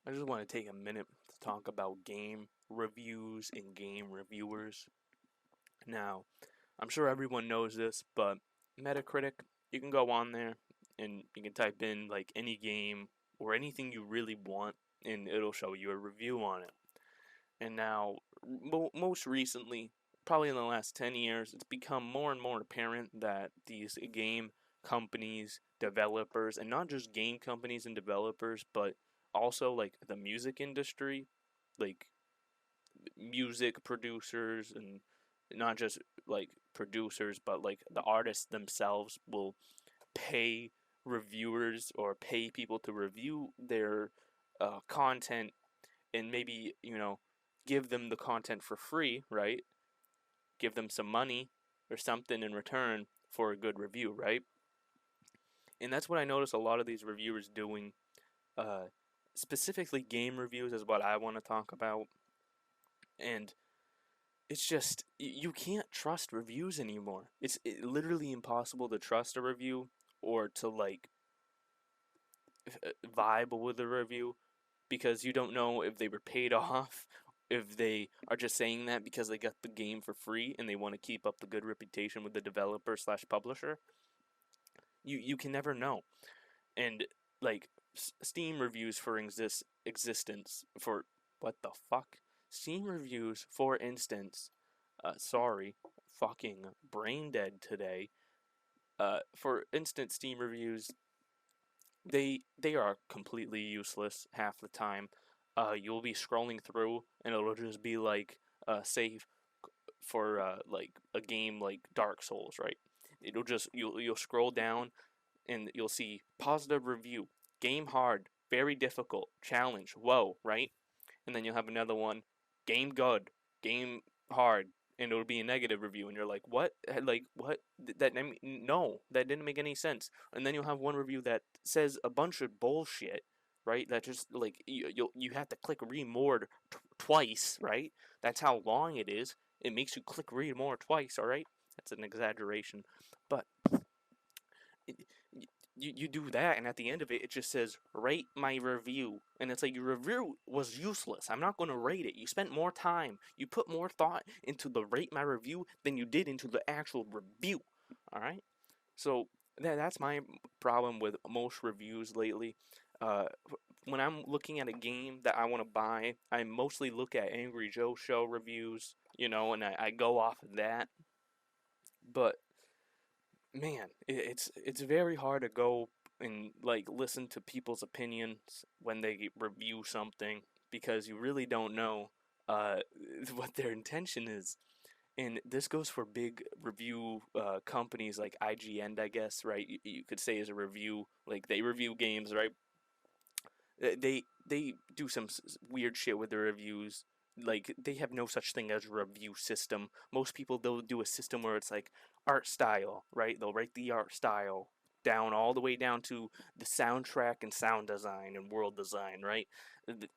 I just want to take a minute to talk about game reviews and game reviewers. Now, I'm sure everyone knows this, but Metacritic, you can go on there and you can type in like any game or anything you really want, and it'll show you a review on it. And now, most recently, probably in the last 10 years, it's become more and more apparent that these game companies, developers, and not just game companies and developers, but also like the music industry, like music producers, and not just like producers, but like the artists themselves will pay reviewers or pay people to review their content, and maybe give them the content for free, right? Give them some money or something in return for a good review, right? And that's what I notice a lot of these reviewers doing. uh, Specifically game reviews is what I want to talk about. And it's just you can't trust reviews anymore. It's literally impossible to trust a review or to like vibe with a review, because you don't know if they were paid off, if they are just saying that because they got the game for free and they want to keep up the good reputation with the developer slash publisher. You can never know. And like Steam reviews for existence for what the fuck? Steam reviews, for instance, sorry, fucking brain dead today. For instance, Steam reviews, they are completely useless half the time. You'll be scrolling through and it'll just be like, say for like a game like Dark Souls, right? It'll just you'll scroll down and you'll see positive review, game hard, very difficult, challenge, whoa, right? And then you'll have another one, game good, game hard, and it'll be a negative review, and you're like, what? Like what? That I mean, no, that didn't make any sense. And then you'll have one review that says a bunch of bullshit, right? That just like you have to click read more twice, right? That's how long it is. It makes you click read more twice, all right? That's an exaggeration, but you do that, and at the end of it, it just says rate my review, and it's like your review was useless. I'm not going to rate it. You spent more time, you put more thought into the rate my review than you did into the actual review. All right, so that's my problem with most reviews lately. Uh, when I'm looking at a game that I want to buy, I mostly look at Angry Joe Show reviews, and I go off of that. But man, it's very hard to go and like listen to people's opinions when they review something, because you really don't know what their intention is. And this goes for big review companies like IGN, I guess, right? You could say as a review, like they review games, right? They do some weird shit with their reviews. Like they have no such thing as a review system. Most people, they'll do a system where it's like art style, right? They'll write the art style down all the way down to the soundtrack and sound design and world design, right?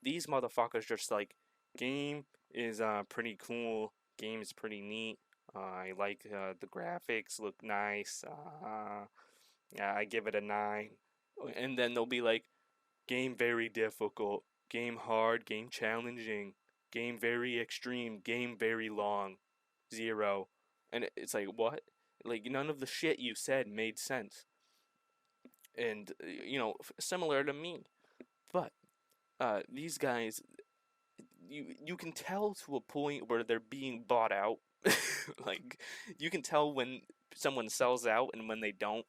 These motherfuckers just like, game is pretty cool. Game is pretty neat. I like the graphics look nice. Yeah, I give it a 9. And then they'll be like, game very difficult, game hard, game challenging, game very extreme, game very long, 0. And it's like, what? Like, none of the shit you said made sense. And, similar to me. But, these guys, you can tell to a point where they're being bought out. Like, you can tell when someone sells out and when they don't.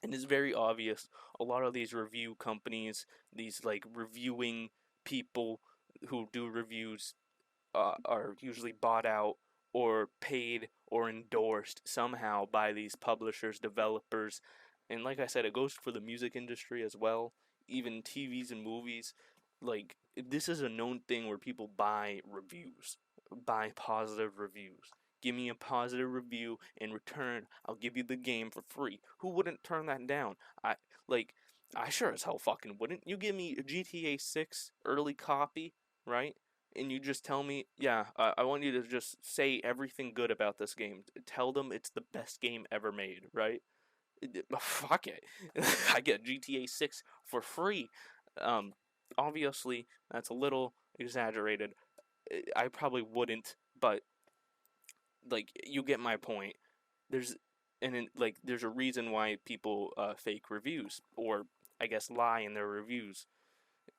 And it's very obvious. A lot of these review companies, these like reviewing people who do reviews, are usually bought out or paid or endorsed somehow by these publishers, developers. And like I said, it goes for the music industry as well, even TVs and movies. Like, this is a known thing where people buy reviews, buy positive reviews. Give me a positive review in return. I'll give you the game for free. Who wouldn't turn that down? Like I sure as hell fucking wouldn't. You give me a GTA 6 early copy, right? And you just tell me, yeah, I want you to just say everything good about this game. Tell them it's the best game ever made, right? Fuck it. I get GTA 6 for free. Um, Obviously, that's a little exaggerated. I probably wouldn't, but like you get my point. There's like there's a reason why people fake reviews or I guess lie in their reviews.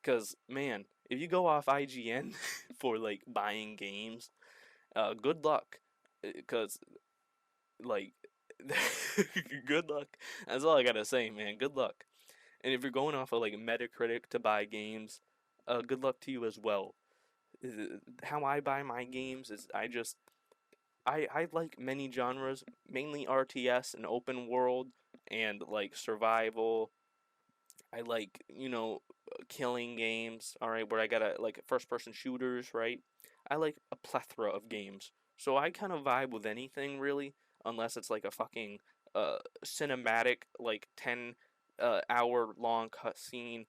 Cause man, if you go off IGN for like buying games, good luck. Cause like good luck. That's all I gotta say, man. Good luck. And if you're going off of like Metacritic to buy games, good luck to you as well. How I buy my games is I like many genres, mainly RTS and open world and like survival. I like, killing games, all right, where I gotta like first person shooters, right? I like a plethora of games. So I kind of vibe with anything really, unless it's like a fucking cinematic, like 10 hour long cutscene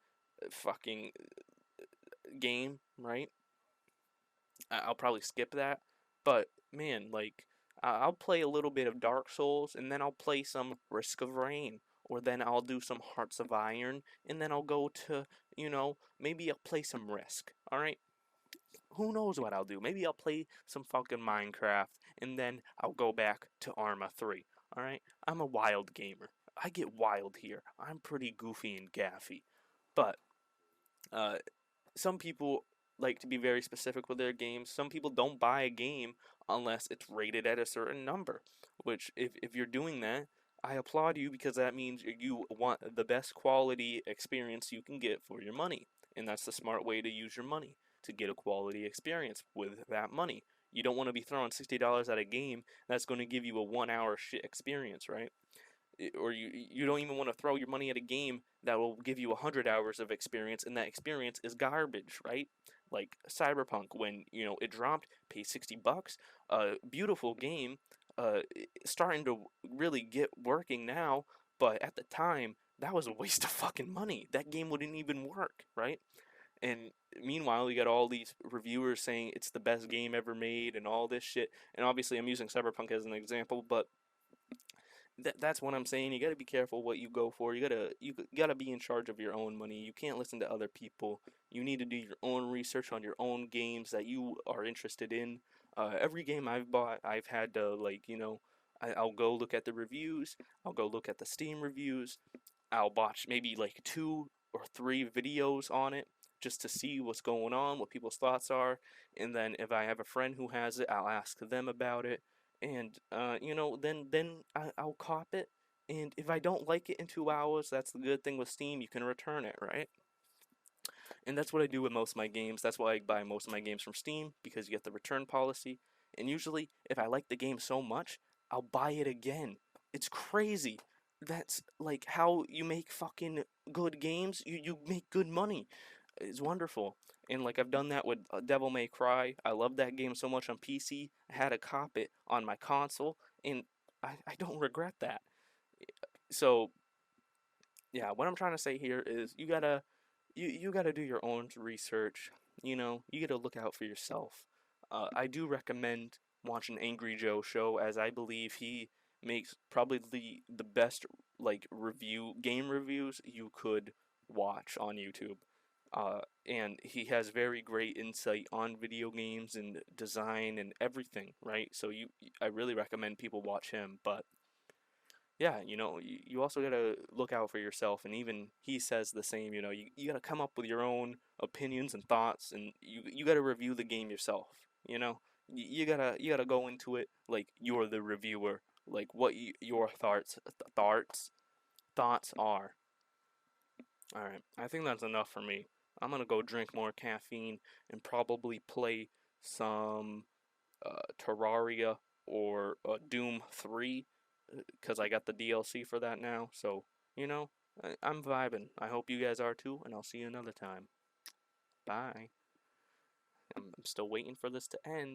fucking game, right? I'll probably skip that. But man, like I'll play a little bit of Dark Souls, and then I'll play some Risk of Rain, or then I'll do some Hearts of Iron, and then I'll go to maybe I'll play some Risk. All right, who knows what I'll do? Maybe I'll play some fucking Minecraft, and then I'll go back to Arma 3. All right, I'm a wild gamer. I get wild here. I'm pretty goofy and gaffy, but uh, some people like to be very specific with their games. Some people don't buy a game unless it's rated at a certain number, which if you're doing that, I applaud you because that means you want the best quality experience you can get for your money. And that's the smart way to use your money to get a quality experience with that money. You don't want to be throwing $60 at a game that's going to give you a 1 hour shit experience, right? Or you don't even want to throw your money at a game that will give you 100 hours of experience, and that experience is garbage, right? Like Cyberpunk, when it dropped, pay $60, beautiful game, starting to really get working now, but at the time that was a waste of fucking money. That game wouldn't even work, right? And meanwhile, you got all these reviewers saying it's the best game ever made and all this shit. And obviously, I'm using Cyberpunk as an example, but that's what I'm saying. You got to be careful what you go for. You gotta be in charge of your own money. You can't listen to other people. You need to do your own research on your own games that you are interested in. Every game I've bought, I've had to I'll go look at the reviews. I'll go look at the Steam reviews. I'll watch maybe like 2 or 3 videos on it just to see what's going on, what people's thoughts are, and then if I have a friend who has it, I'll ask them about it, and I'll cop it. And if I don't like it in 2 hours, that's the good thing with Steam. You can return it, right? And that's what I do with most of my games. That's why I buy most of my games from Steam because you get the return policy. And usually, if I like the game so much, I'll buy it again. It's crazy. That's like how you make fucking good games. You make good money. It's wonderful. And like I've done that with Devil May Cry. I love that game so much on PC. I had to cop it on my console, and I don't regret that. So yeah, what I'm trying to say here is you gotta do your own research. You gotta look out for yourself. I do recommend watching Angry Joe show as I believe he makes probably the best like game reviews you could watch on YouTube. And he has very great insight on video games and design and everything, right? So I really recommend people watch him. But yeah, you also gotta look out for yourself, and even he says the same. You gotta come up with your own opinions and thoughts, and you gotta review the game yourself. You gotta go into it like you're the reviewer, like what your thoughts are. All right, I think that's enough for me. I'm gonna go drink more caffeine and probably play some Terraria or Doom 3 because I got the DLC for that now. So, I'm vibing. I hope you guys are too, and I'll see you another time. Bye. I'm still waiting for this to end.